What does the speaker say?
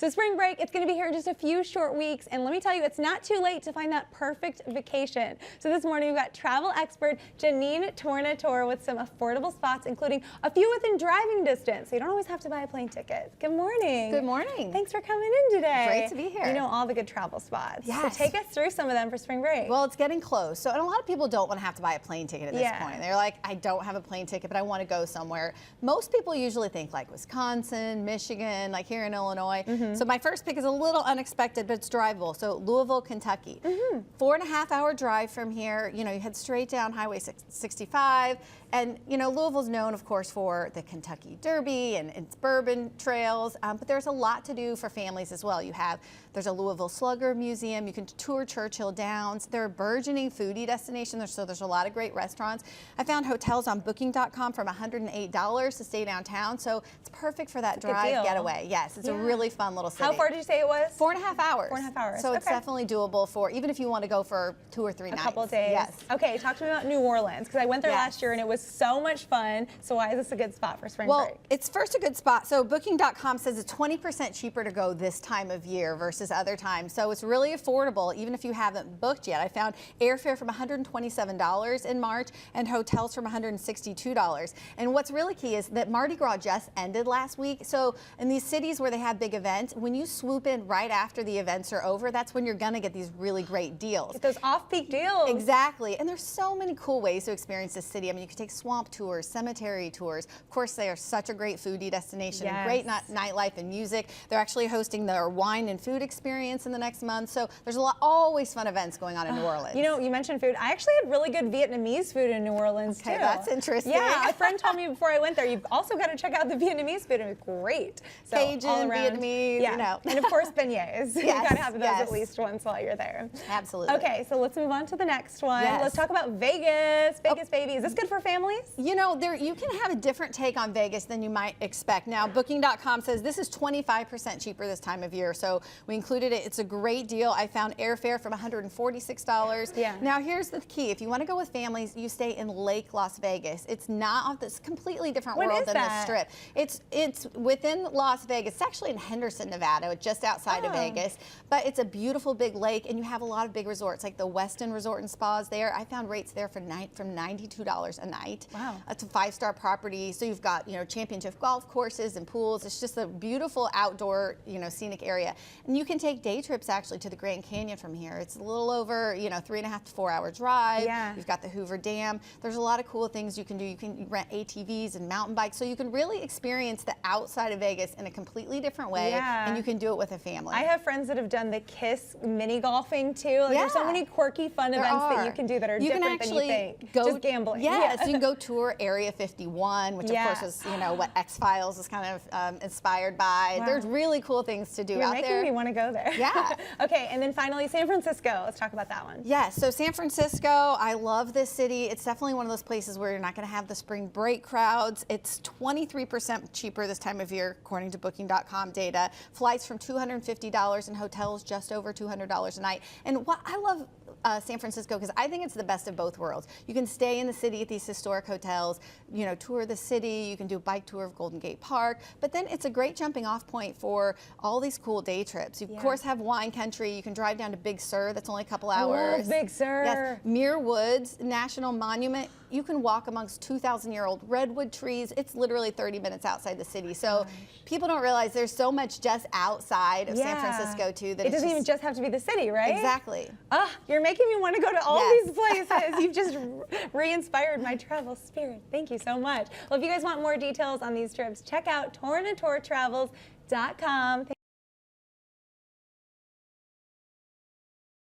So spring break, it's going to be here in just a few short weeks, and let me tell you, it's not too late to find that perfect vacation. So this morning we've got travel expert Jeanenne Tornatore with some affordable spots, including a few within driving distance, so you don't always have to buy a plane ticket. Good morning. Good morning. Thanks for coming in today. Great to be here. You know all the good travel spots. Yes. So take us through some of them for spring break. Well, it's getting close. So, and a lot of people don't want to have to buy a plane ticket at this Yeah. point. They're like, I don't have a plane ticket, but I want to go somewhere. Most people usually think like Wisconsin, Michigan, like here in Illinois. So my first pick is a little unexpected, but it's drivable. So Louisville, Kentucky. 4.5-hour drive from here. You know, you head straight down Highway 65. And, you know, Louisville's known, of course, for the Kentucky Derby and its bourbon trails, but there's a lot to do for families as well. There's a Louisville Slugger Museum. You can tour Churchill Downs. There are burgeoning foodie destinations, so there's a lot of great restaurants. I found hotels on Booking.com from $108 to stay downtown, so it's perfect for that drive getaway. Yes, it's a really fun little city. How far did you say it was? 4.5 hours. 4.5 hours. So it's definitely doable for, even if you want to go for 2 or 3 nights. A couple of days. Yes. Okay, talk to me about New Orleans, because I went there last year and it was so much fun. So why is this a good spot for spring break? Well, it's first a good spot. So Booking.com says it's 20% cheaper to go this time of year versus other times. So it's really affordable, even if you haven't booked yet. I found airfare from $127 in March and hotels from $162. And what's really key is that Mardi Gras just ended last week. So in these cities where they have big events, when you swoop in right after the events are over, that's when you're going to get these really great deals. Get those off-peak deals. Exactly. And there's so many cool ways to experience this city. I mean, you can take swamp tours, cemetery tours. Of course, they are such a great foodie destination, great nightlife and music. They're actually hosting their wine and food experience in the next month. So there's always fun events going on in New Orleans. You know, you mentioned food. I actually had really good Vietnamese food in New Orleans too. That's interesting. Yeah, a friend told me before I went there, you've also got to check out the Vietnamese food. It was great. So, Cajun, all around, Vietnamese, you know. And of course, beignets. You got to have those at least once while you're there. Absolutely. Okay, so let's move on to the next one. Let's talk about Vegas. Vegas, baby. Is this good for families? You know, you can have a different take on Vegas than you might expect. Now, Booking.com says this is 25% cheaper this time of year, so we included it. It's a great deal. I found airfare from $146. Now, here's the key. If you want to go with families, you stay in Lake Las Vegas. It's not off this completely different world than the Strip. It's within Las Vegas. It's actually in Henderson, Nevada, just outside of Vegas, but it's a beautiful big lake, and you have a lot of big resorts like the Westin Resort and Spas there. I found rates there from $92 a night. Wow. It's a 5-star property, so you've got, you know, championship golf courses and pools. It's just a beautiful outdoor, you know, scenic area. And you can take day trips actually to the Grand Canyon from here. It's a little over, you know, 3.5 to 4 hour drive. You've got the Hoover Dam. There's a lot of cool things you can do. You can rent ATVs and mountain bikes, so you can really experience the outside of Vegas in a completely different way, and you can do it with a family. I have friends that have done the KISS mini golfing too. Like, there's so many quirky, fun events that you can do that are different than you think. Just gambling. Yes, you can go tour Area 51, which of course is, you know, what X-Files is kind of inspired by. There's really cool things to do out there. You're making me want to go there. Yeah. Okay, and then finally, San Francisco. Let's talk about that one. Yes, so San Francisco, I love this city. It's definitely one of those places where you're not going to have the spring break crowds. It's 23% cheaper this time of year, according to Booking.com data. Flights from $250 and hotels just over $200 a night. And what I love San Francisco, because I think it's the best of both worlds. You can stay in the city at these historic hotels, you know, tour the city, you can do a bike tour of Golden Gate Park, but then it's a great jumping off point for all these cool day trips. You of course have wine country. You can drive down to Big Sur, that's only a couple hours. I love Big Sur. Yes. Muir Woods National Monument. You can walk amongst 2,000-year-old redwood trees. It's literally 30 minutes outside the city. So people don't realize there's so much just outside of San Francisco too. That it doesn't even just have to be the city, right? Exactly. You're making me want to go to all these places. You've just re-inspired my travel spirit. Thank you so much. Well, if you guys want more details on these trips, check out tornatoretravels.com.